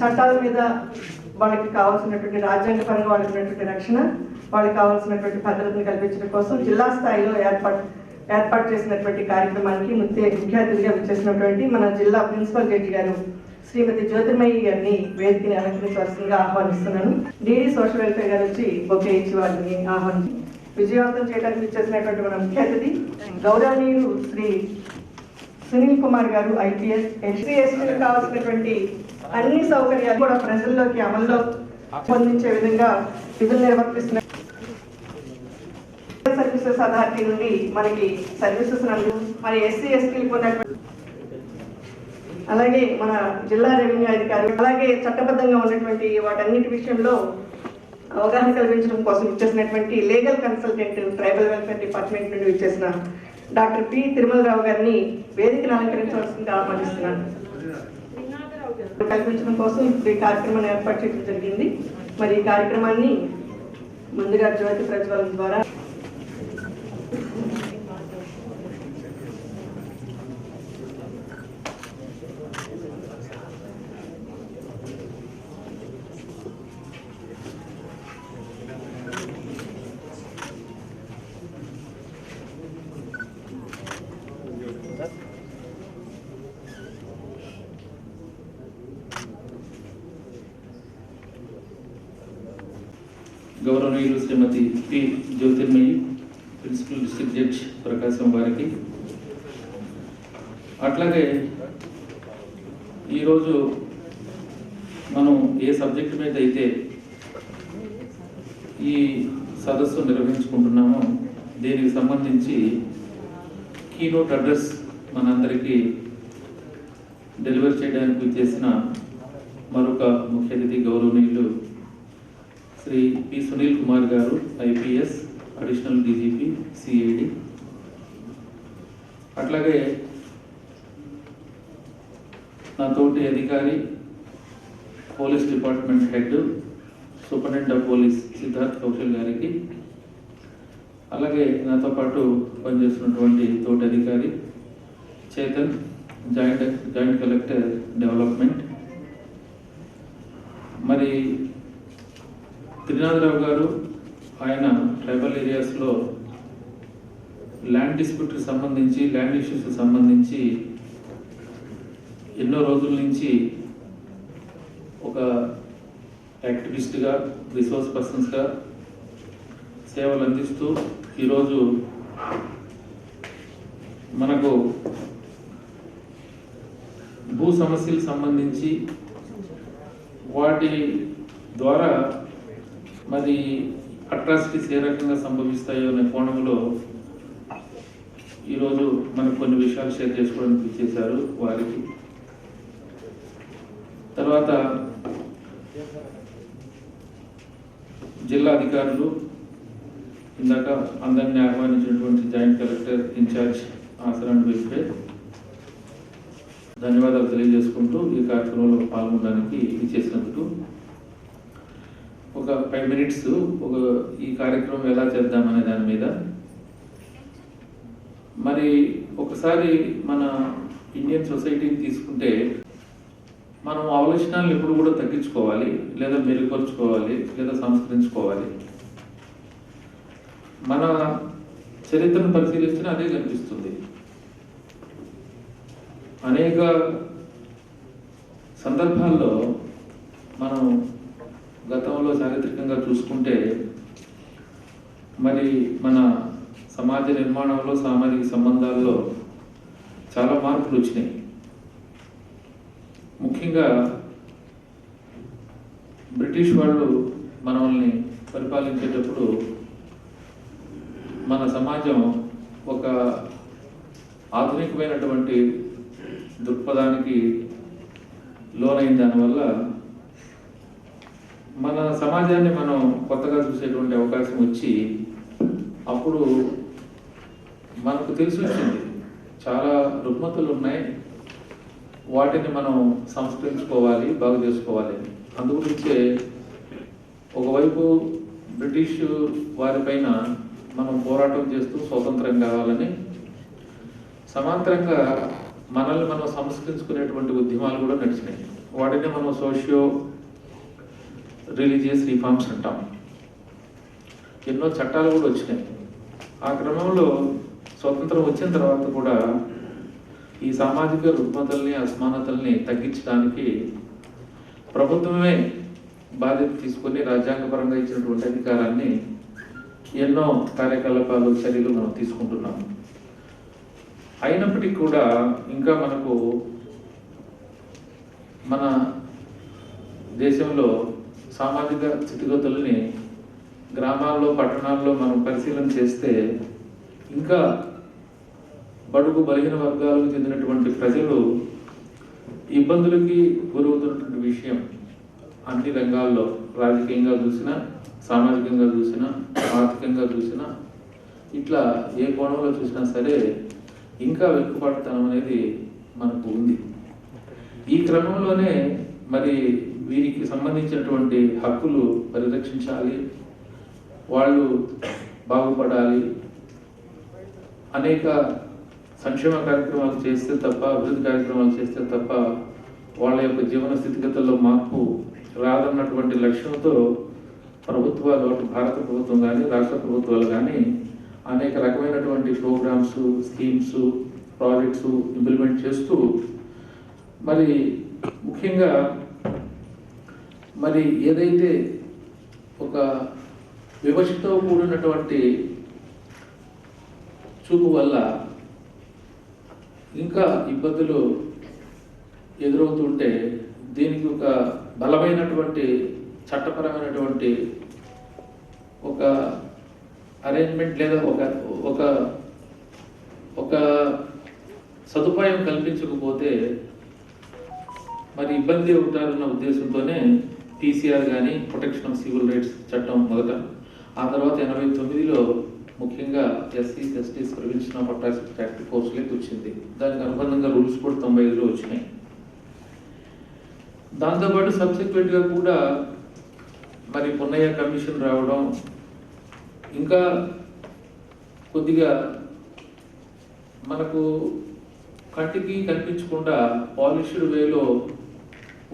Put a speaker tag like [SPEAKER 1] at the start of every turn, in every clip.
[SPEAKER 1] చట్టాల మీద వాళ్ళకి కావాల్సినటువంటి రాజ్యాంగపరంగా వాళ్ళకి ఉన్నటువంటి రక్షణ, వాళ్ళకి కావాల్సినటువంటి భద్రతను కల్పించడం కోసం జిల్లా స్థాయిలో ఏర్పాటు చేసినటువంటి కార్యక్రమానికి ముఖ్య అతిథిగా విచ్చేసినటువంటి మన జిల్లా ప్రిన్సిపల్ జడ్జి గారు శ్రీమతి జ్యోతిర్మయి గారిని వేదికని అలంకరించవలసిందిగా ఆహ్వానిస్తున్నాను. డిడి సోషల్ వెల్ఫేర్ గారు వచ్చి బొకే ఇచ్చి వాళ్ళని ఆహ్వానించి విజయవంతం చేయడానికి విచ్చేసినటువంటి మన ముఖ్య అతిథి గౌరవనీయులు శ్రీ సునీల్ కుమార్ గారు ఐపీఎస్. ఎస్సీ ఎస్టీలకు కావాల్సినటువంటి అన్ని సౌకర్యాలు కూడా ప్రజల్లోకి అమల్లో పొందించే విధంగా విధులు నిర్వర్తిస్తున్నారు. సర్వీసెస్ అథారిటీ నుండి మనకి సర్వీసెస్ మరి ఎస్సీ ఎస్టీలకు ఉన్నటువంటి అలాగే మన జిల్లా రెవెన్యూ అధికారులు అలాగే చట్టబద్ధంగా ఉన్నటువంటి వాటన్నిటి విషయంలో అవగాహన కల్పించడం కోసం ఇచ్చేసినటువంటి legal consultant tribal welfare department నుండి ఇచ్చేసిన డాక్టర్ పి తిరుమలరావు గారిని వేదికను అలంకరించవలసిందిగా ఆహ్వానిస్తున్నాను. కల్పించడం కోసం ఈ కార్యక్రమాన్ని ఏర్పాటు చేయడం జరిగింది. మరి ఈ కార్యక్రమాన్ని ముందుగా జ్యోతి ప్రజ్వలన ద్వారా
[SPEAKER 2] గౌరవనీయులు Shrimati P Jyothirmayi principal district judge Prakasam వారికి, అట్లాగే ఈరోజు మనం ఏ సబ్జెక్ట్ మీద అయితే ఈ సదస్సు నిర్వహించుకుంటున్నామో దీనికి సంబంధించి కీనోట్ అడ్రస్ మనందరికీ డెలివరీ చేయడానికి చేసిన మరొక ముఖ్య అతిథి గౌరవనీయులు శ్రీ పి సునీల్ కుమార్ గారు ఐపీఎస్ అడిషనల్ డీజీపీ సిఐడి. అట్లాగే నా తోటి అధికారి police department head superintendent of police Siddharth Kaushal గారికి, అలాగే నాతో పాటు పనిచేస్తున్నటువంటి తోటి అధికారి చేతన్ జాయింట్ కలెక్టర్ డెవలప్మెంట్. మరి త్రినాథరావు గారు ఆయన ట్రైబల్ ఏరియాస్లో ల్యాండ్ డిస్ప్యూట్కి సంబంధించి ల్యాండ్ ఇష్యూస్కి సంబంధించి ఎన్నో రోజుల నుంచి ఒక యాక్టివిస్ట్గా రిసోర్స్ పర్సన్స్గా సేవలు అందిస్తూ ఈరోజు మనకు భూ సమస్యలకు సంబంధించి వాటి ద్వారా మరి అట్రాసిటీస్ ఏ రకంగా సంభవిస్తాయో అనే కోణంలో ఈరోజు మనకు కొన్ని విషయాలు షేర్ చేసుకోవడానికి చేశారు వారికి. తర్వాత జిల్లా అధికారులు, ఇందాక అందరినీ ఆహ్వానించినటువంటి జాయింట్ కలెక్టర్ ఇన్ఛార్జ్ ఆసరాన్ వెల్ఫేర్ ధన్యవాదాలు తెలియజేసుకుంటూ ఈ కార్యక్రమంలో పాల్గొనడానికి ఇచ్చేసినందుకు ఒక 5 minutes ఈ కార్యక్రమం ఎలా చేద్దామనే దాని మీద. మరి ఒకసారి మన ఇండియన్ సొసైటీని తీసుకుంటే మనం ఆలోచనలు ఎప్పుడు కూడా తగ్గించుకోవాలి, లేదా మెరుగుపరుచుకోవాలి, లేదా సంస్కరించుకోవాలి. మన చరిత్రను పరిశీలిస్తే అదే కనిపిస్తుంది. అనేక సందర్భాల్లో మనం గతంలో చారిత్రకంగా చూసుకుంటే మరి మన సమాజ నిర్మాణంలో సామాజిక సంబంధాల్లో చాలా మార్పులు వచ్చినాయి. ముఖ్యంగా బ్రిటిష్ వాళ్ళు మనల్ని పరిపాలించేటప్పుడు మన సమాజం ఒక ఆధునికమైనటువంటి దృక్పథానికి లోనైన దానివల్ల మన సమాజాన్ని మనం కొత్తగా చూసేటువంటి అవకాశం వచ్చి అప్పుడు మనకు తెలిసి వచ్చింది చాలా రుగ్మతలు ఉన్నాయి, వాటిని మనం సంస్కరించుకోవాలి, బాగు చేసుకోవాలి. అందుగురించే ఒకవైపు బ్రిటిష్ వారిపైన మనం పోరాటం చేస్తూ స్వతంత్రం కావాలని, సమాంతరంగా మనల్ని మనం సంస్కరించుకునేటువంటి ఉద్యమాలు కూడా నడిచినాయి. వాటిని మనం సోషియో రిలీజియస్ రిఫార్మ్స్ అంటాం. ఎన్నో చట్టాలు కూడా వచ్చినాయి. ఆ క్రమంలో స్వతంత్రం వచ్చిన తర్వాత కూడా ఈ సామాజిక రుగ్మతల్ని అసమానతల్ని తగ్గించడానికి ప్రభుత్వమే బాధ్యత తీసుకొని రాజ్యాంగపరంగా ఇచ్చినటువంటి అధికారాన్ని ఎన్నో కార్యకలాపాలు చర్యలు మనం తీసుకుంటున్నాము. అయినప్పటికీ కూడా ఇంకా మనకు మన దేశంలో సామాజిక స్థితిగతుల్ని గ్రామాల్లో పట్టణాల్లో మనం పరిశీలన చేస్తే ఇంకా బడుగు బలహీన వర్గాలకు చెందినటువంటి ప్రజలు ఇబ్బందులకి గురవుతున్నటువంటి విషయం అన్ని రంగాల్లో, రాజకీయంగా చూసినా, సామాజికంగా చూసినా, ఆర్థికంగా చూసినా, ఇట్లా ఏ కోణంలో చూసినా సరే ఇంకా వెనుకబాటుతనం అనేది మనకు ఉంది. ఈ క్రమంలోనే మరి వీరికి సంబంధించినటువంటి హక్కులు పరిరక్షించాలి, వాళ్ళు బాగుపడాలి, అనేక సంక్షేమ కార్యక్రమాలు చేస్తే తప్ప, అభివృద్ధి కార్యక్రమాలు చేస్తే తప్ప వాళ్ళ యొక్క జీవన స్థితిగతుల్లో మార్పు రాదన్నటువంటి లక్ష్యంతో ప్రభుత్వాలు, భారత ప్రభుత్వం కానీ రాష్ట్ర ప్రభుత్వాలు కానీ అనేక రకమైనటువంటి ప్రోగ్రామ్స్, స్కీమ్స్, ప్రాజెక్ట్స్ ఇంప్లిమెంట్ చేస్తూ మరి ముఖ్యంగా మరి ఏదైతే ఒక వివక్షతో కూడినటువంటి చూపు వల్ల ఇంకా ఇబ్బందులు ఎదురవుతుంటే దీనికి ఒక బలమైనటువంటి చట్టపరమైనటువంటి ఒక అరేంజ్మెంట్ లేదా ఒక ఒక సదుపాయం కల్పించకపోతే మరి ఇబ్బంది అవుతారన్న ఉద్దేశంతోనే పీసీఆర్ కానీ ప్రొటెక్షన్ ఆఫ్ సివిల్ రైట్స్ చట్టం మొదట, ఆ తర్వాత 89లో ముఖ్యంగా ఎస్సీస్ ఎస్టీస్ ప్రివెన్షన్ ఆఫ్ అట్రాసిటీ యాక్ట్ ఫోర్స్లోకి వచ్చింది. దానికి అనుబంధంగా రూల్స్ కూడా 95లో వచ్చినాయి. దాంతోపాటు సబ్సిక్వెంట్గా కూడా మరి పున్నయ్య కమిషన్ రావడం, ఇంకా కొద్దిగా మనకు కంటికి కనిపించకుండా పాలిష్డ్ వేలో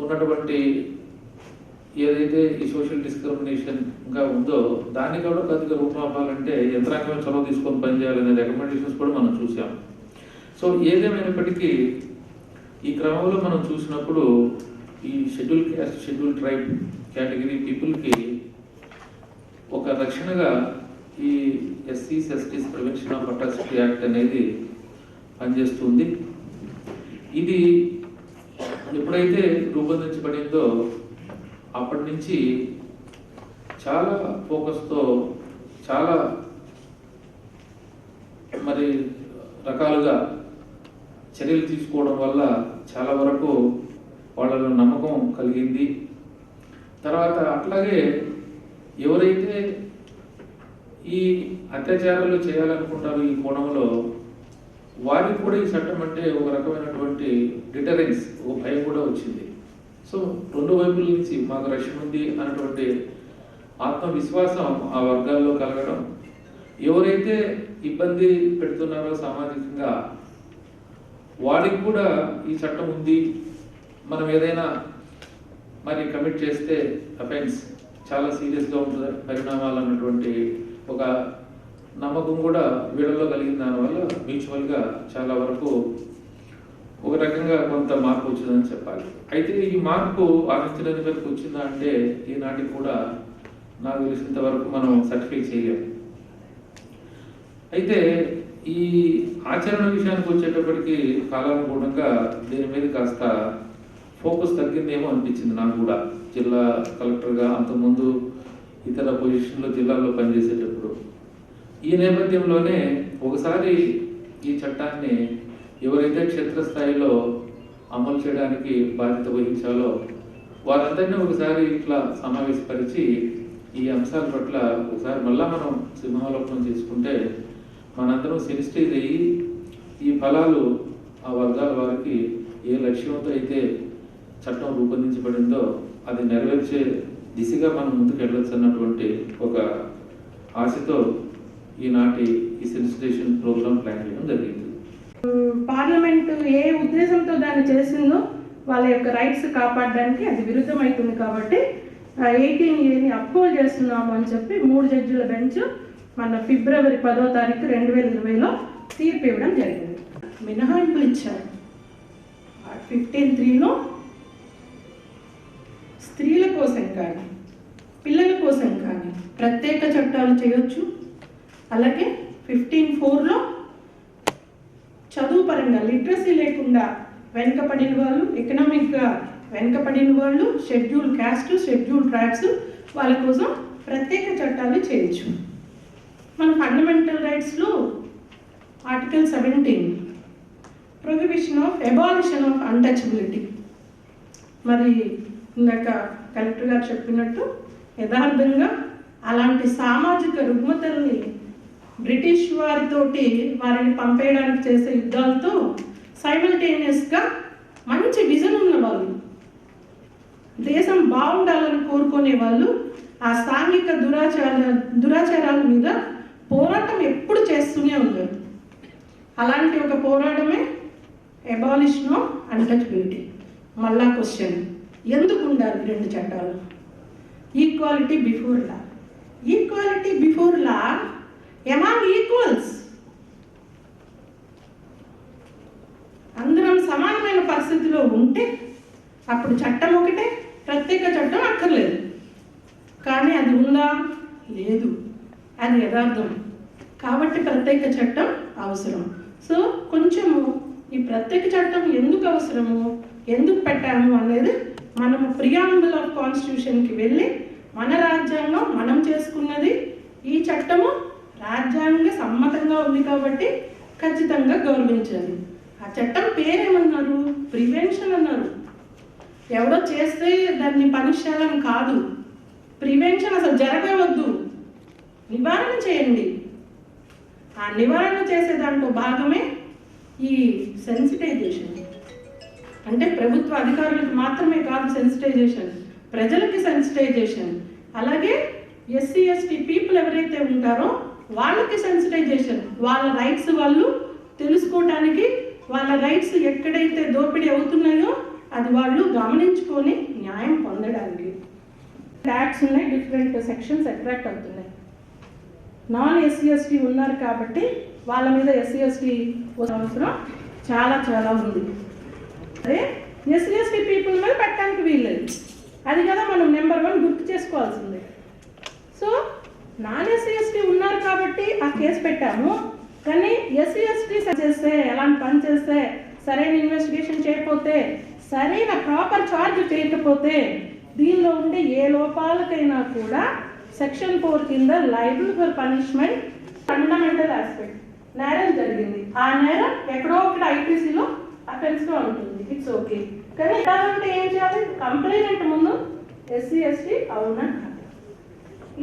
[SPEAKER 2] ఉన్నటువంటి ఏదైతే ఈ సోషల్ డిస్క్రిమినేషన్గా ఉందో దాన్ని కూడా కొద్దిగా రూపుమాపాలంటే యంత్రాంగమే చొరవ తీసుకొని పనిచేయాలనే రికమెండేషన్స్ కూడా మనం చూసాం. సో ఏదేమైనప్పటికీ ఈ క్రమంలో మనం చూసినప్పుడు ఈ schedule caste, schedule tribe category పీపుల్కి ఒక రక్షణగా ఈ ఎస్సీస్ ఎస్టీస్ ప్రివెన్షన్ ఆఫ్ అట్రాసిటీ యాక్ట్ అనేది పనిచేస్తుంది. ఇది ఎప్పుడైతే రూపొందించబడిందో అప్పటి నుంచి చాలా ఫోకస్తో చాలా మరి రకాలుగా చర్యలు తీసుకోవడం వల్ల చాలా వరకు వాళ్ళలో నమ్మకం కలిగింది. తర్వాత అట్లాగే ఎవరైతే ఈ అత్యాచారాలు చేయాలనుకుంటారో ఈ కోణంలో వారికి కూడా ఈ చట్టం అంటే ఒక రకమైనటువంటి డిటరెన్స్, ఒక భయం కూడా వచ్చింది. సో రెండు వైపుల నుంచి మాకు రక్షణ ఉంది అన్నటువంటి ఆత్మవిశ్వాసం ఆ వర్గాల్లో కలగడం, ఎవరైతే ఇబ్బంది పెడుతున్నారో సామాజికంగా వారికి కూడా ఈ చట్టం ఉంది, మనం ఏదైనా మరి కమిట్ చేస్తే అఫెన్స్ చాలా సీరియస్గా ఉంటుంది పరిణామాలు అన్నటువంటి ఒక నమ్మకం కూడా వీళ్ళలో కలిగిన దానివల్ల మ్యూచువల్గా చాలా వరకు ఒక రకంగా కొంత మార్పు వచ్చిందని చెప్పాలి. అయితే ఈ మార్పు ఆశించడానికి వరకు వచ్చిందా అంటే ఈనాటికి కూడా నాకు తెలిసినంత వరకు మనం సర్టిఫై చేయలేము. అయితే ఈ ఆచరణ విషయానికి వచ్చేటప్పటికి కాలానుగుణంగా దీని మీద కాస్త ఫోకస్ తగ్గిందేమో అనిపించింది నాకు కూడా. జిల్లా కలెక్టర్గా అంతకుముందు ఇతర పొజిషన్లో జిల్లాల్లో పనిచేసేటప్పుడు ఈ నేపథ్యంలోనే ఒకసారి ఈ చట్టాన్ని ఎవరైతే క్షేత్రస్థాయిలో అమలు చేయడానికి బాధ్యత వహించాలో వారందరినీ ఒకసారి ఇట్లా సమావేశపరిచి ఈ అంశాల పట్ల ఒకసారి మళ్ళా మనం సింహావలోకనం చేసుకుంటే మనందరం సెన్సిటైజ్ అయ్యి ఈ ఫలాలు ఆ వర్గాల వారికి ఏ లక్ష్యంతో అయితే చట్టం రూపొందించబడిందో అది నెరవేర్చే దిశగా మనం ముందుకు వెళ్ళొచ్చు అన్నటువంటి ఒక ఆశతో ఈనాటి ఈ సెన్సిటైజేషన్ ప్రోగ్రామ్ ప్లాన్ చేయడం జరిగింది.
[SPEAKER 3] పార్లమెంట్ ఏ ఉద్దేశంతో దాన్ని చేసిందో వాళ్ళ యొక్క రైట్స్ కాపాడడానికి అది విరుద్ధమవుతుంది కాబట్టి 18A అప్హోల్డ్ చేస్తున్నాము అని చెప్పి 3 జడ్జిల బెంచ్ మన ఫిబ్రవరి 10వ తారీఖు 2020లో తీర్పు ఇవ్వడం జరిగింది. మినహాయింపులు ఇచ్చారు. 15(3)లో స్త్రీల కోసం కానీ పిల్లల కోసం కానీ ప్రత్యేక చట్టాలు చేయొచ్చు. అలాగే 15(4)లో చదువు పరంగా లిటరసీ లేకుండా వెనుకబడిన వాళ్ళు, ఎకనామిక్గా వెనుకబడిన వాళ్ళు, షెడ్యూల్ క్యాస్ట్, షెడ్యూల్ ట్రైబ్స్ వాళ్ళ కోసం ప్రత్యేక చట్టాలు చేయొచ్చు. మన ఫండమెంటల్ రైట్స్లో article 17 prohibition of abolition of untouchability. మరి ఇందాక కలెక్టర్ గారు చెప్పినట్టు యథార్థంగా అలాంటి సామాజిక రుగ్మతల్ని బ్రిటిష్ వారితోటి వారిని పంపేయడానికి చేసే యుద్ధాలతో సైమల్టేనియస్గా మంచి విజన్ ఉన్న వాళ్ళు, దేశం బాగుండాలని కోరుకునే వాళ్ళు ఆ సాంఘిక దురాచారాల మీద పోరాటం ఎప్పుడు చేస్తూనే ఉన్నారు. అలాంటి ఒక పోరాటమే అబాలిషన్ ఆఫ్ అన్టచబిలిటీ. మళ్ళా క్వశ్చన్, ఎందుకు ఉండాలి 2 చట్టాలు? Equality before law. Equality before law among equals. అందరం సమానమైన పరిస్థితిలో ఉంటే అప్పుడు చట్టం ఒకటే, ప్రత్యేక చట్టం అక్కర్లేదు. కానీ అది ఉందా? లేదు. అది యథార్థం. కాబట్టి ప్రత్యేక చట్టం అవసరం. సో కొంచెము ఈ ప్రత్యేక చట్టం ఎందుకు అవసరము, ఎందుకు పెట్టాము అనేది మనము ప్రియాంబుల్ ఆఫ్ కాన్స్టిట్యూషన్కి వెళ్ళి మన రాజ్యాంగం మనం చేసుకున్నది, ఈ చట్టము రాజ్యాంగ సమ్మతంగా ఉంది కాబట్టి ఖచ్చితంగా గౌరవించాలి. ఆ చట్టం పేరేమన్నారు? ప్రివెన్షన్ అన్నారు. ఎవడో చేస్తే దాన్ని పనిష్ చేయాలని కాదు. ప్రివెన్షన్ అసలు జరగవద్దు, నివారణ చేయండి. ఆ నివారణ చేసే దాంట్లో భాగమే ఈ సెన్సిటైజేషన్. అంటే ప్రభుత్వ అధికారులకు మాత్రమే కాదు సెన్సిటైజేషన్, ప్రజలకి సెన్సిటైజేషన్. అలాగే ఎస్సీ ఎస్టీ పీపుల్ ఎవరైతే ఉంటారో వాళ్ళకి సెన్సిటైజేషన్. వాళ్ళ రైట్స్ వాళ్ళు తెలుసుకోవటానికి, వాళ్ళ రైట్స్ ఎక్కడైతే దోపిడీ అవుతున్నాయో అది వాళ్ళు గమనించుకొని న్యాయం పొందడానికి. యాక్ట్స్ ఉన్నాయి, డిఫరెంట్ సెక్షన్స్ అట్రాక్ట్ అవుతున్నాయి. నాన్ ఎస్సీ ఎస్టీ ఉన్నారు కాబట్టి వాళ్ళ మీద ఎస్సీ ఎస్టీ అవసరం చాలా చాలా ఉంది. అదే ఎస్సీ ఎస్టీ పీపుల్ మీద పెట్టడానికి వీల్లేదు. అది కదా మనం నెంబర్ 1 గుర్తు చేసుకోవాల్సిందే. సో నాన్ ఎస్సీ ఎస్టీ ఉన్నారు కాబట్టి ఆ కేసు పెట్టాము. కానీ ఎస్సీ ఎస్టీ చేస్తే, ఎలాంటి పని చేస్తే, సరైన ఇన్వెస్టిగేషన్ చేయకపోతే, సరైన ప్రాపర్ ఛార్జ్ చేయకపోతే, దీనిలో ఉండే ఏ లోపాలకైనా కూడా సెక్షన్ 4 కింద liable for punishment. Fundamental aspect, నేరం జరిగింది, ఆ నేరం ఎక్కడో ఒకటి ఐపీసీలో అఫెన్స్గా ఉంటుంది, ఇట్స్ ఓకే. కానీ ఇలాంటి ఏం చేయాలి? కంప్లైంట్ ముందు ఎస్సీ ఎస్టీ అవునా కాదా.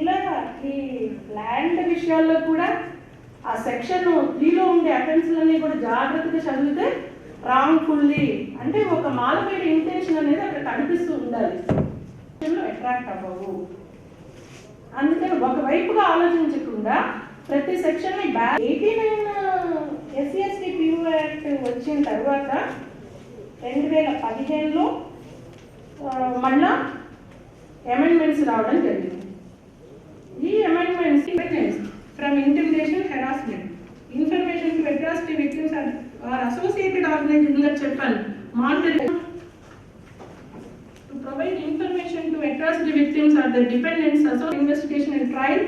[SPEAKER 3] ఇలా ఈ ల్యాండ్ విషయాల్లో కూడా ఆ సెక్షన్ 3లో ఉండే అఫెన్స్లన్నీ కూడా జాగ్రత్తగా చదివితే రాంగ్ఫుల్లీ అంటే ఒక మాలపేట ఇంటెన్షన్ అనేది అక్కడ కనిపిస్తూ ఉండాలి, అట్రాక్ట్ అవ్వవు. అందుకని ఒకవైపుగా ఆలోచించకుండా ప్రతి సెక్షన్ని 89 ఎస్సీ ఎస్టీ పీఓ యాక్ట్ వచ్చిన తర్వాత 2015లో మళ్ళా అమెండ్మెంట్స్ రావడం జరిగింది. ఈ amendments from intimidation, harassment, information to atrocity victims or associated organisation చెప్పాను. Monitoring to provide information to atrocity victims or the dependents, investigation and trial.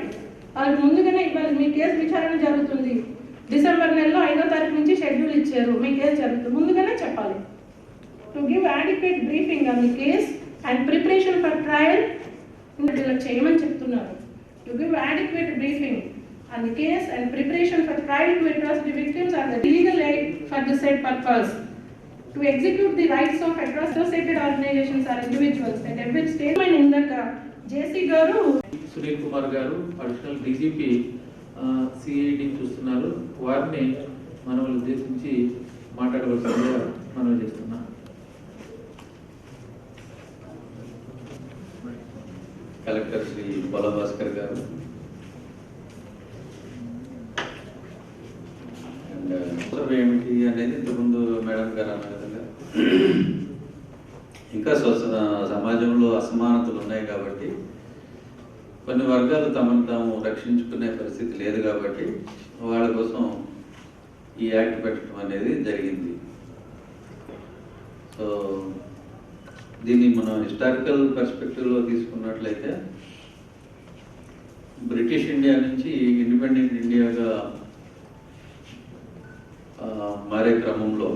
[SPEAKER 3] వాళ్ళకి ముందుగానే ఇవ్వాలి. మీ కేసు విచారణ జరుగుతుంది, డిసెంబర్ నెలలో 5వ తారీఖు నుంచి షెడ్యూల్ ఇచ్చారు, మీ కేసు జరుగుతుంది, ముందుగానే చెప్పాలి. To give adequate briefing on the case and preparation for trial. ఇలా చేయమని చెప్తున్నారు. To give adequate briefing on the case and preparation for trial to atrocity victims and the legal aid for the said purpose. To execute the rights of associated organizations or individuals at every stage. ఇందాక జేసీ గారు,
[SPEAKER 2] సునీల్ కుమార్ గారు additional DGP CID చూస్తున్నారు, వారిని మనం ఉద్దేశించి మాట్లాడవలసిందిగా మనం చేస్తున్నాం.
[SPEAKER 4] కలెక్టర్ శ్రీ బోలా భాస్కర్ గారు అండ్ ఏమిటి అనేది ఇంతకుముందు మేడం గారు అన్న విధంగా ఇంకా సమాజంలో అసమానతలు ఉన్నాయి కాబట్టి కొన్ని వర్గాలు తమను తాము రక్షించుకునే పరిస్థితి లేదు కాబట్టి వాళ్ళ కోసం ఈ యాక్ట్ పెట్టడం అనేది జరిగింది. సో దీన్ని మనం హిస్టారికల్ పర్స్పెక్టివ్లో తీసుకున్నట్లయితే బ్రిటిష్ ఇండియా నుంచి ఇండిపెండెంట్ ఇండియాగా మారే క్రమంలో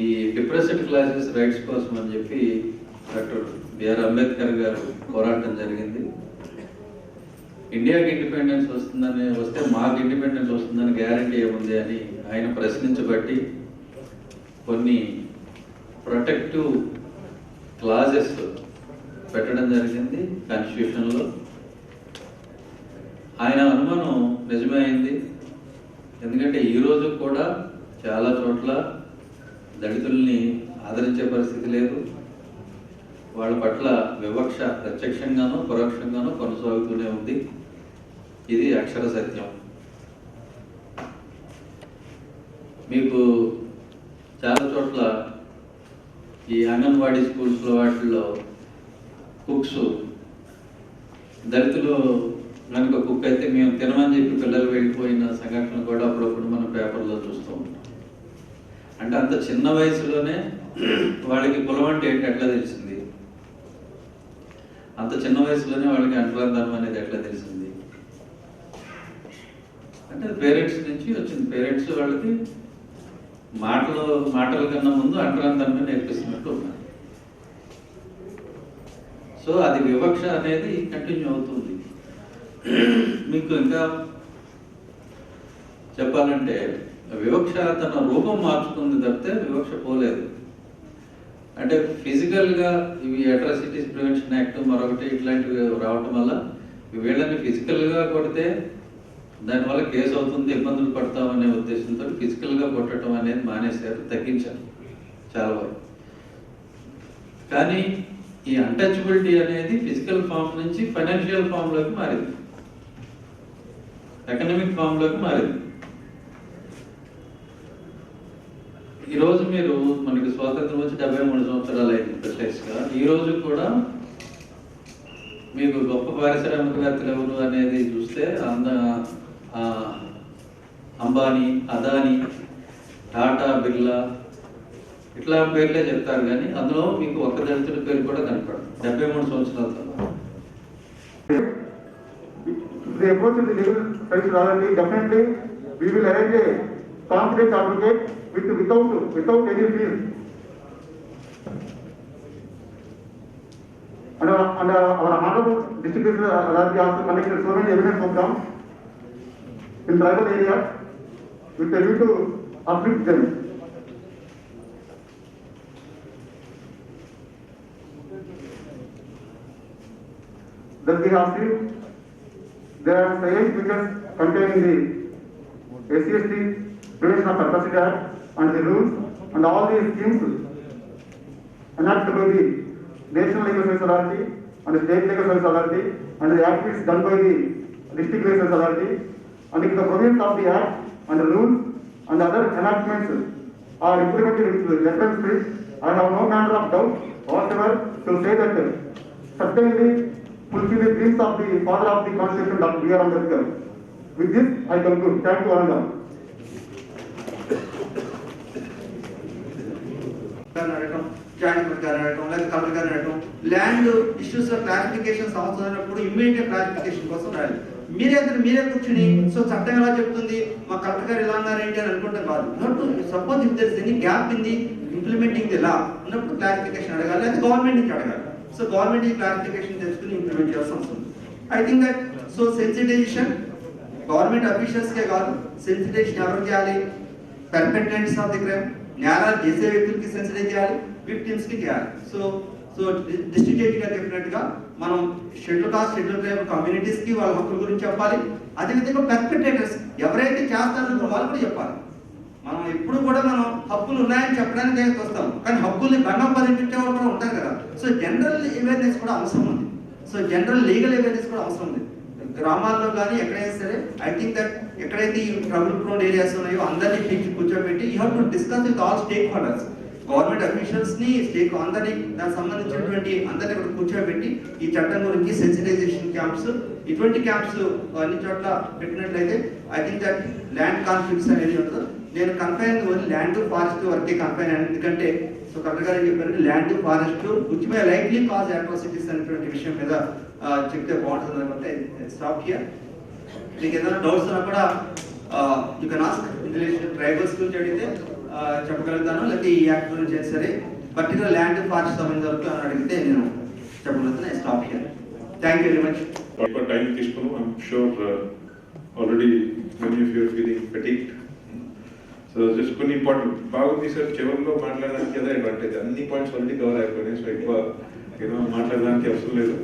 [SPEAKER 4] ఈ డిప్రెస్డ్ క్లాసెస్ రైట్స్ కోసం అని చెప్పి డాక్టర్ బిఆర్ అంబేద్కర్ గారు పోరాటం జరిగింది. ఇండియాకి ఇండిపెండెన్స్ వస్తే మాకు ఇండిపెండెన్స్ వస్తుందని గ్యారంటీ ఏముంది అని ఆయన ప్రశ్నించబట్టి కొన్ని ప్రొటెక్టివ్ క్లాజెస్ పెట్టడం జరిగింది కాన్స్టిట్యూషన్లో. ఆయన అనుమానం నిజమే అయింది. ఎందుకంటే ఈరోజు కూడా చాలా చోట్ల దళితుల్ని ఆదరించే పరిస్థితి లేదు. వాళ్ళ పట్ల వివక్ష ప్రత్యక్షంగానో పరోక్షంగానో కొనసాగుతూనే ఉంది. ఇది అక్షర సత్యం. మీకు చాలా చోట్ల ఈ అంగన్వాడీ స్కూల్స్లో వాటిల్లో కుక్స్ దళితులు కనుక కుక్ అయితే మేము తినమని చెప్పి పిల్లలు వెళ్ళిపోయిన సంఘటన కూడా అప్పుడప్పుడు మన పేపర్లో చూస్తూ ఉంటాం. అంటే అంత చిన్న వయసులోనే వాళ్ళకి కులం అంటే ఏంటి ఎట్లా తెలిసింది? అంత చిన్న వయసులోనే వాళ్ళకి అంటరాంతనం అనేది ఎట్లా తెలిసింది? అంటే పేరెంట్స్ నుంచి వచ్చింది. పేరెంట్స్ వాళ్ళకి మాటల కన్నా ముందు అంటరాంతనమే నేర్పిస్తున్నట్టు ఉన్నారు. సో అది వివక్ష అనేది కంటిన్యూ అవుతుంది. మీకు ఇంకా చెప్పాలంటే వివక్ష తన రూపం మార్చుకుంది తప్పితే వివక్ష పోలేదు. అంటే ఫిజికల్గా ఇవి అట్రాసిటీస్ ప్రివెన్షన్ యాక్ట్ మరొకటి ఇట్లాంటివి రావటం వల్ల వీళ్ళని ఫిజికల్గా కొడితే దానివల్ల కేసు అవుతుంది, ఇబ్బందులు పడతామనే ఉద్దేశంతో ఫిజికల్గా కొట్టడం అనేది మానేశారు, తగ్గించారు చాలా వరకు. కానీ ఈ అన్టచబిలిటీ అనేది ఫిజికల్ ఫామ్ నుంచి ఫైనాన్షియల్ ఫామ్లోకి మారింది, ఎకనామిక్ ఫామ్లోకి మారింది. ఈరోజు మీరు మనకి స్వాతంత్రం వచ్చి 73 సంవత్సరాలు అయింది ప్రిసైజ్గా. ఈరోజు కూడా మీకు గొప్ప పారిశ్రామికవేత్తలు ఎవరు అనేది చూస్తే అంబానీ, అదానీ, టాటా, బిర్లా ఇట్లా పేర్లే చెప్తారు. కానీ అందులో మీకు ఒక్క దళితుడి పేరు కూడా కనపడదు 73 సంవత్సరాల తర్వాత.
[SPEAKER 5] The approach in the legal service authority, definitely we will arrange a confidence advocate without any fees. And our honorable district authority also conducted so many evidence programs in tribal areas with a view to uplift them. Then we have seen there are 8 figures containing the SC/ST Prevention of Atrocity Act and the rules and all these schemes enacted by the National Legal Service Authority and the State Legal Service Authority and the activities done by the District Legal Service Authority, and if the provisions of the Act and the rules and other enactments are implemented with reference to it, I have no manner of doubt whatever to say that certainly fulfill the dreams of the father of the Constitution, Dr. B.R. Ambedkar. With this, I conclude. Thank you, Ananda.
[SPEAKER 6] Joint ప్రకారం అడగటం లేదా collector గారు అడగటం, land issues clarifications అవసరం అయినప్పుడు immediate clarification కోసం రాయాలి. మీరే కూర్చుని సో చట్టం ఎలా చెప్తుంది, మా కలెక్టర్ గారు ఎలా అన్నారేంటి అని అనుకుంటాం కాదు. Suppose if there is any gap in the implementing the law ఉన్నప్పుడు క్లారిఫికేషన్ అడగాలి, అది గవర్నమెంట్ నుంచి అడగాలి. సో గవర్నమెంట్ ఈ క్లారిఫికేషన్ తెచ్చుకుని ఇంప్లిమెంట్ చేయాల్సిన అవసరం ఉంది. I think that so sensitization government అఫీషియల్స్కే కాదు, సెన్సిటైజేషన్ ఎవరు చేయాలి, పర్పెట్రేటర్స్ ఆఫ్ ది క్రైమ్, నేరాలు చేసే వ్యక్తులకి సెన్సిటైజ్ చేయాలి, విక్టిమ్స్ కి చేయాలి. సో డిస్ట్రిక్ట్ జడ్జి గారు చెప్పినట్టుగా మనం schedule caste schedule tribe communities కి వాళ్ళ హక్కుల గురించి చెప్పాలి. అదేవిధంగా పర్పెట్రేటర్స్ ఎవరైతే చేస్తారో వాళ్ళు కూడా చెప్పాలి. మనం ఎప్పుడు కూడా మనం హక్కులు ఉన్నాయని చెప్పడానికి దగ్గరికి వస్తాం, కానీ హక్కుల్ని భంగం పరిపించే వాళ్ళు కూడా ఉంటారు కదా. సో జనరల్ అవేర్నెస్ కూడా అవసరం ఉంది. సో జనరల్ లీగల్ అవేర్నెస్ కూడా అవసరం ఉంది. గ్రామాల్లో కానీ ఎక్కడైనా సరే ఐ థింక్ దట్ ఎక్కడైతే ఈ ట్రబుల్ ప్రోన్ ఏరియాస్ ఉన్నాయో అందరినీ పిలిచి కూర్చోబెట్టి you have to discuss with all stake holders. Government officials ని స్టేక్ అందరినీ దానికి సంబంధించినటువంటి అందరినీ ఇక్కడ కూర్చోబెట్టి ఈ చట్టం గురించి సెన్సిటైజేషన్ క్యాంప్స్ ఇటువంటి క్యాంప్స్ అన్ని చోట్ల పెట్టినట్లయితే I think that land conflicts అనేది ఉంటుంది. నేను confine only land to forest వరకే కన్ఫైన్ అయ్యాను, ఎందుకంటే సో కలెక్టర్ గారు చెప్పారు land to forest which may likely cause atrocities అనేటువంటి విషయం మీద చెప్తే బాగుంటుంది అనుకుంటే స్టాప్ హియర్. మీకు ఏదైనా డౌట్స్ ఉన్నా కూడా యూ కెన్ ఆస్క్ ట్రైబల్స్ గురించి అడిగితే చెప్పగలుగుతాను, లేకపోతే ఈ యాక్ట్ గురించి అయినా సరే పర్టికులర్ ల్యాండ్ ఫారెస్ట్ సంబంధించిన వరకు అని అడిగితే నేను చెప్పగలుగుతాను. Stop here. Thank you very much.
[SPEAKER 7] Time తీసుకున్నాం. I'm sure already many of you are feeling fatigued. So just కొన్ని ఇంపార్టెంట్ బాగుంది సార్, చివరిలో మాట్లాడడానికి అదే అడ్వాంటేజ్, అన్ని పాయింట్స్ ఆల్రెడీ కవర్ అయిపోయినాయి. సో ఎక్కువ మాట్లాడడానికి అవసరం లేదు.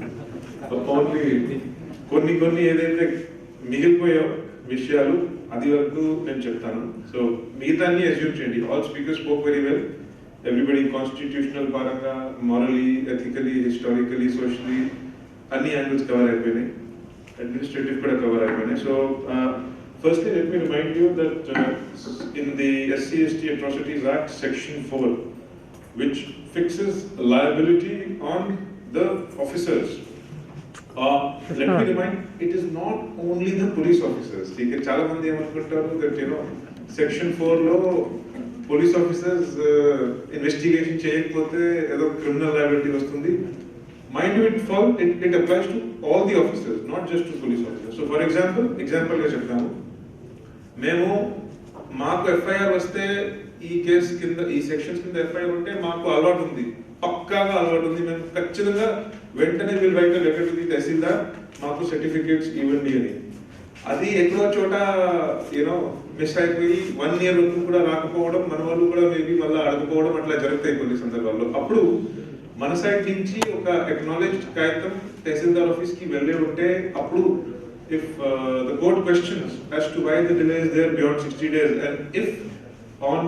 [SPEAKER 7] ఓన్లీ కొన్ని ఏదైతే మిగిలిపోయే విషయాలు అది వరకు నేను చెప్తాను. సో మిగతాన్ని అజ్యూమ్ చేయండి. All speakers spoke very well. Everybody constitutional పరంగా, మారలీ, ఎథికలీ, హిస్టారికలీ, సోషలీ అన్ని యాంగిల్స్ కవర్ అయిపోయినాయి. అడ్మినిస్ట్రేటివ్ కూడా కవర్ అయిపోయినాయి. So firstly, let me remind you that in the SC/ST Atrocities Act, Section 4, which fixes liability on the officers. Let me remind, it is not only the police officers. ठीक है, चाला मंदी एमनुకుంటారు that Section 4 లో police officers investigation చేయకపోతే ఏదో criminal liability వస్తుంది. Mind you, it applies to all the officers, not just to police officers. So for example గా చెప్తాను, మేము మాకు ఎఫ్ఐఆర్ వస్తే ఈ కేసు కింద ఈ సెక్షన్స్ కింద ఎఫ్ఐఆర్ ఉంటే మాకు అలవాటు ఉంది, పక్కాగా అలవాటు ఉంది. మేము ఖచ్చితంగా వెంటనే will write letter to the tahsildar, మాకు సర్టిఫికేట్స్ ఇవ్వండి అని. అది ఎక్కడో చోట మిస్ అయిపోయి 1 year వరకు కూడా రాకపోవడం, మన వాళ్ళు కూడా మేబీ మళ్ళీ అడగకపోవడం అట్లా జరుగుతాయి కొన్ని సందర్భాల్లో. అప్పుడు మన సైడ్ నుంచి ఒక అక్నాలెడ్జ్డ్ కాగితం తహసీల్దార్ ఆఫీస్ కి వెళ్ళే ఉంటే అప్పుడు if the court questions as to why the delay is there beyond 60 days, and if on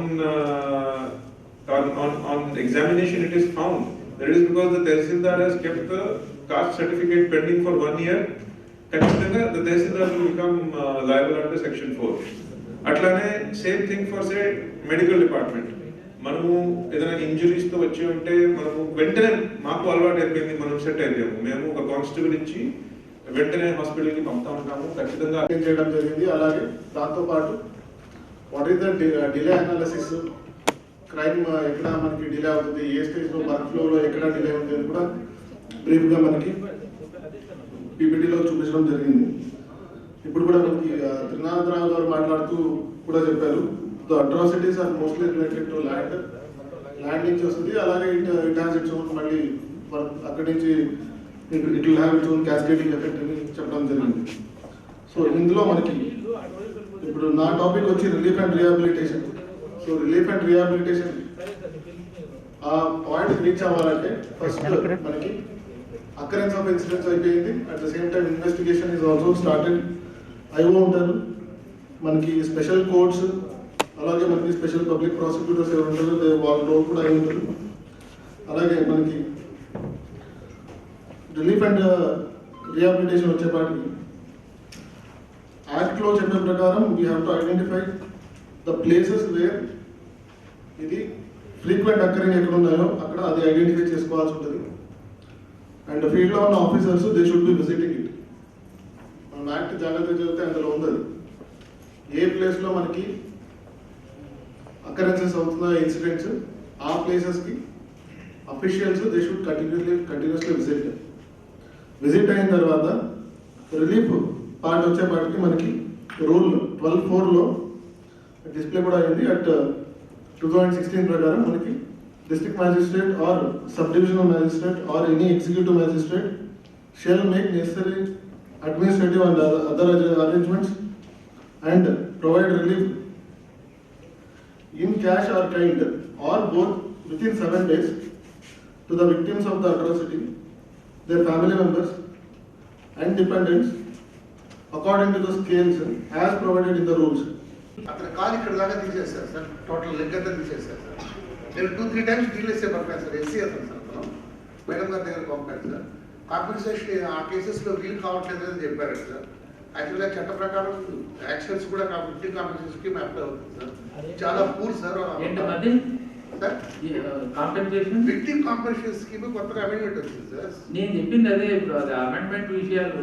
[SPEAKER 7] examination it is found that it is because the Tehsildar has kept the caste certificate pending for 1 year, ఖచ్చితంగా the Tehsildar will become liable under Section 4. అట్లానే same thing for say medical department. మనము ఏదైనా injuries తో వచ్చి ఉంటే మనము వెంటనే, మాకు అలవాటు అయిపోయింది, మనం సెట్ అయిపోయాము, మేము ఒక కానిస్టేబుల్ ఇచ్చి వెంటనే హాస్పిటల్కి పంపుతా ఉంటాము. ఖచ్చితంగా
[SPEAKER 8] చేయడం జరిగింది. అలాగే దాంతోపాటు what is the delay analysis, crime ఎక్కడ మనకి డిలే అవుతుంది, ఏ స్టేజ్లో వర్క్ ఫ్లోలో ఎక్కడ డిలే ఉంది అని కూడా బ్రీఫ్గా మనకి పీపీటీలో చూపించడం జరిగింది. ఇప్పుడు కూడా మనకి త్రినాథరావు గారు మాట్లాడుతూ కూడా చెప్పారు, the atrocities are mostly related to land నుంచి వస్తుంది. అలాగే ఇట్ హ్యాస్ ఇట్స్ ఓన్, మళ్ళీ అక్కడి నుంచి it will have its own cascading effect అని చెప్పడం జరిగింది. సో ఇందులో మనకి ఇప్పుడు నా టాపిక్ వచ్చి relief and rehabilitation. So relief and rehabilitation ఆ పాయింట్ రీచ్ అవ్వాలంటే ఫస్ట్ మనకి అకరెన్స్ ఆఫ్ ఇన్సిడెంట్స్ అయిపోయింది. At the same time investigation is also started. IO ఉంటారు, మనకి స్పెషల్ కోర్ట్స్, అలాగే మనకి స్పెషల్ పబ్లిక్ ప్రాసిక్యూటర్స్ ఎవరు ఉంటారు వాళ్ళ రోల్ కూడా అయి ఉంటారు. అలాగే మనకి రిలీఫ్ అండ్ రిహాబిలిటేషన్ వచ్చేపాటికి యాక్ట్లో చెప్పే ప్రకారం we have to identify the places where ఇది ఫ్రీక్వెంట్ అక్కరింగ్ ఎక్కడ ఉన్నాయో అక్కడ అది ఐడెంటిఫై చేసుకోవాల్సి ఉంటుంది. అండ్ ఫీల్డ్లో ఉన్న officers they should be visiting it. మనం యాక్ట్ జాగ్రత్త చదివితే అందులో ఉంది ఏ ప్లేస్లో మనకి అకరెన్సెస్ అవుతున్న ఇన్సిడెంట్స్, ఆ ప్లేసెస్కి officials they should continuously visit అయిన తర్వాత రిలీఫ్ పార్ట్ వచ్చేపాటికి మనకి రూల్ 12(4)లో డిస్ప్లే కూడా అయింది. అట్ 2016 ప్రకారం మనకి district magistrate or sub divisional magistrate or any executive magistrate shall make necessary administrative and other arrangements and provide relief in cash or kind or both within 7 days to the victims of the atrocity, their family members and dependents according to the scales as provided in the rules.
[SPEAKER 9] అతను call ఇక్కడ దాకా తీసేస్తారు sir, total leg అంతా తీసేస్తారు sir. నేను 2-3 times deal చేసే పంపాను sir, SC అతను సార్, అతను మేడం గారి దగ్గర పంపాను సార్. కాంపెన్సేషన్ ఆ కేసెస్లో వీలు కావట్లేదు అని చెప్పారు సార్. యాక్చువల్గా చట్ట ప్రకారం యాక్షన్స్ కూడా విక్టిమ్ కాంపెన్సేషన్ స్కీమ్ అప్లై అవుతుంది సార్. చాలా poor sir. Sir
[SPEAKER 2] compensation
[SPEAKER 9] victim compensation scheme కొత్తగా అమెండ్మెంట్ వచ్చింది సార్.
[SPEAKER 2] నేను చెప్పింది అదే. ఇప్పుడు అది అమెండ్మెంట్ విషయాలు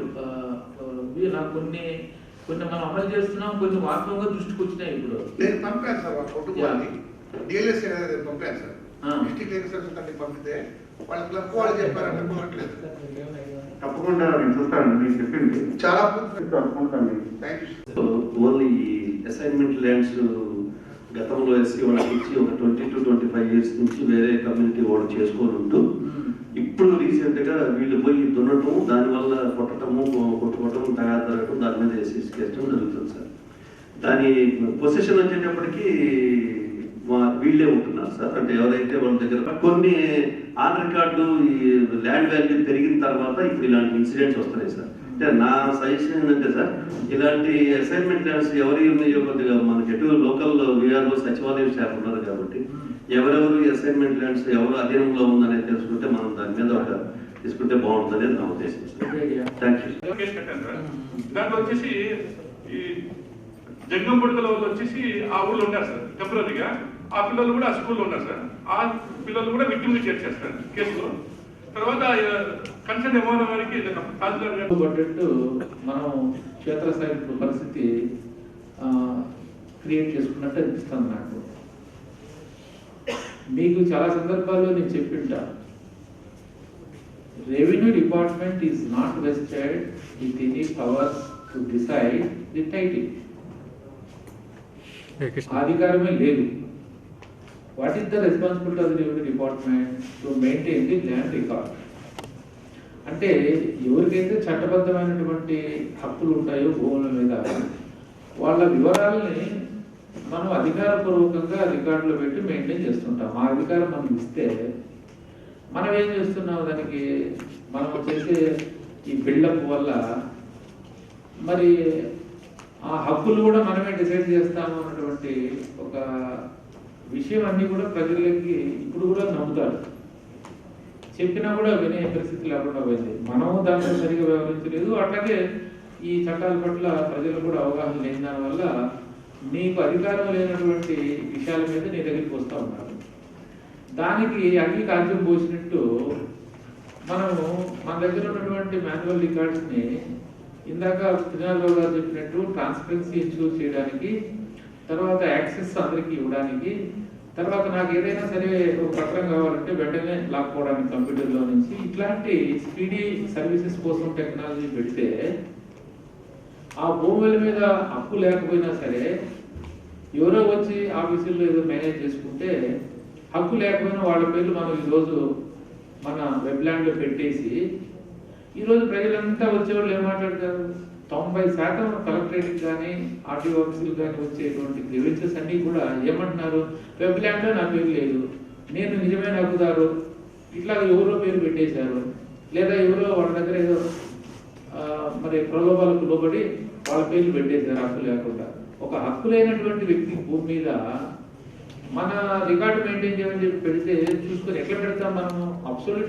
[SPEAKER 2] నాకు కొన్ని మనం అమలు చేస్తున్నాం, కొన్ని వాస్తవంగా దృష్టికి వచ్చినాయి. ఇప్పుడు
[SPEAKER 9] నేను పంపాను సార్ వాళ్ళ కుటుంబాన్ని, డిఎల్ఎస్ పంపాను సార్. డిస్ట్రిక్ట్ లెజిస్లేషన్ కమిటీ పంపితే వాళ్ళ క్లబ్ వాళ్ళు చెప్పారంటే కుదరట్లేదు.
[SPEAKER 5] తప్పకుండా నేను చూస్తాను, నేను చెప్పింది
[SPEAKER 9] చాలా
[SPEAKER 5] తప్పకుండా.
[SPEAKER 9] Thank you.
[SPEAKER 10] Only assignment lands గతంలో ఎస్సీ వాళ్ళకి ఇచ్చి ఒక 20 to 25 years నుంచి వేరే కమ్యూనిటీ వాళ్ళు చేసుకొని ఉంటూ ఇప్పుడు రీసెంట్గా వీళ్ళు పోయి దున్నటం, దానివల్ల కొట్టుకోవటం, తగాదరగటం, దాని మీద ఎస్సీస్ కేసు జరుగుతుంది సార్. దాని పొజిషన్ వచ్చేటప్పటికి వీళ్ళే ఉంటున్నారు సార్. అంటే ఎవరైతే వాళ్ళ దగ్గర కొన్ని ఆన్ రికార్డు ఈ ల్యాండ్ వాల్యూ పెరిగిన తర్వాత ఇప్పుడు ఇలాంటి ఇన్సిడెంట్స్ వస్తున్నాయి సార్. అంటే నా సజెషన్ ఏంటంటే సార్, ఇలాంటి అసైన్మెంట్ ల్యాండ్స్ ఎవరి ఉన్నాయో కొద్దిగా మనకి ఎటు లోకల్ వీఆర్ఓ సచివాలయం స్టాఫ్ ఉన్నారు కాబట్టి ఎవరెవరు అసైన్మెంట్ ల్యాండ్స్ ఎవరు అధీనంలో ఉందనేది తెలుసుకుంటే మనం దాని మీద ఒక తీసుకుంటే బాగుంటుందని నా ఉద్దేశం సార్. Thank you.
[SPEAKER 11] దాంట్లో వచ్చేసి ఈ జంగం బుడకల వాళ్ళు వచ్చేసి ఆ ఊళ్ళో ఉన్నారు సార్ టెంపరీగా. ఆ పిల్లలు కూడా ఆ స్కూల్లో ఉన్నారు సార్. ఆ పిల్లలు కూడా విక్టిమ్ని చేర్చారు సార్ కేసులో. తర్వాత కన్సర్న్ ఎంఆర్ఓ గారికి తహసీల్దార్
[SPEAKER 2] పడ్డట్టు మనం క్షేత్రస్థాయి పరిస్థితి క్రియేట్ చేసుకున్నట్టు అనిపిస్తుంది నాకు. మీకు చాలా సందర్భాల్లో నేను చెప్పింటా, revenue department is not vested with any powers to decide the title. అధికారమే లేదు. What is the responsibility of the revenue department? To maintain the land record. అంటే ఎవరికైతే చట్టబద్ధమైనటువంటి హక్కులు ఉంటాయో భూముల మీద, వాళ్ళ వివరాలని మనం అధికారపూర్వకంగా రికార్డులో పెట్టి మెయింటైన్ చేస్తుంటాం. ఆ అధికారం మనం ఇస్తే మనం ఏం చేస్తున్నాం, దానికి మనం చేసే ఈ బిల్డప్ వల్ల మరి ఆ హక్కులు కూడా మనమే డిసైడ్ చేస్తాము అన్నటువంటి ఒక విషయం అన్నీ కూడా ప్రజలకి ఇప్పుడు కూడా నమ్ముతారు. చెప్పినా కూడా వినే పరిస్థితి లేకుండా పోయింది. మనము దాంట్లో సరిగా వ్యవహరించలేదు. అట్లాగే ఈ చట్టాల పట్ల ప్రజలు కూడా అవగాహన లేని దానివల్ల నీకు అధికారం లేనటువంటి విషయాల మీద నీ దగ్గరికి వస్తూ ఉన్నారు. దానికి అగ్ని కాల్యం పోసినట్టు మనము మన దగ్గర ఉన్నటువంటి మాన్యువల్ రికార్డ్స్ని ఇందాక శ్రీనాథరావు గారు చెప్పినట్టు ట్రాన్స్పరెన్సీ ఇష్యూస్ చేయడానికి, తర్వాత యాక్సెస్ అందరికీ ఇవ్వడానికి, తర్వాత నాకు ఏదైనా సరే ఒక పత్రం కావాలంటే వెంటనే లాక్కోవడానికి కంప్యూటర్లో నుంచి, ఇట్లాంటి స్పీడీ సర్వీసెస్ కోసం టెక్నాలజీ పెడితే ఆ భూముల మీద హక్కు లేకపోయినా సరే ఎవరో వచ్చి ఆఫీసుల్లో ఏదో మేనేజ్ చేసుకుంటే హక్కు లేకపోయినా వాళ్ళ పేర్లు మనం ఈరోజు మన వెబ్లాండ్లో పెట్టేసి ఈరోజు ప్రజలంతా వచ్చేవాళ్ళు ఏం మాట్లాడతారు, 90% కలెక్టరేట్కి కానీ ఆర్టీఓ ఆఫీసులు కానీ వచ్చేటువంటి గ్రీవెన్సెస్ అన్నీ కూడా ఏమంటున్నారు, వెబ్లాండ్లో నా పేరు లేదు, నేను నిజమైన హక్కుదారు, ఇట్లా ఎవరో పేరు పెట్టేశారు, లేదా ఎవరో వాళ్ళ దగ్గర ఏదో మరి ప్రలోభాలకు లోబడి వాళ్ళ పేర్లు పెట్టేశారు హక్కు లేకుండా. ఒక హక్కు లేనటువంటి వ్యక్తి భూమి మీద మన రికార్డు మెయింటైన్ చేయమని చెప్పి పెడితే చూసుకొని ఎట్లా పెడతాం మనము? అబ్సల్యూట్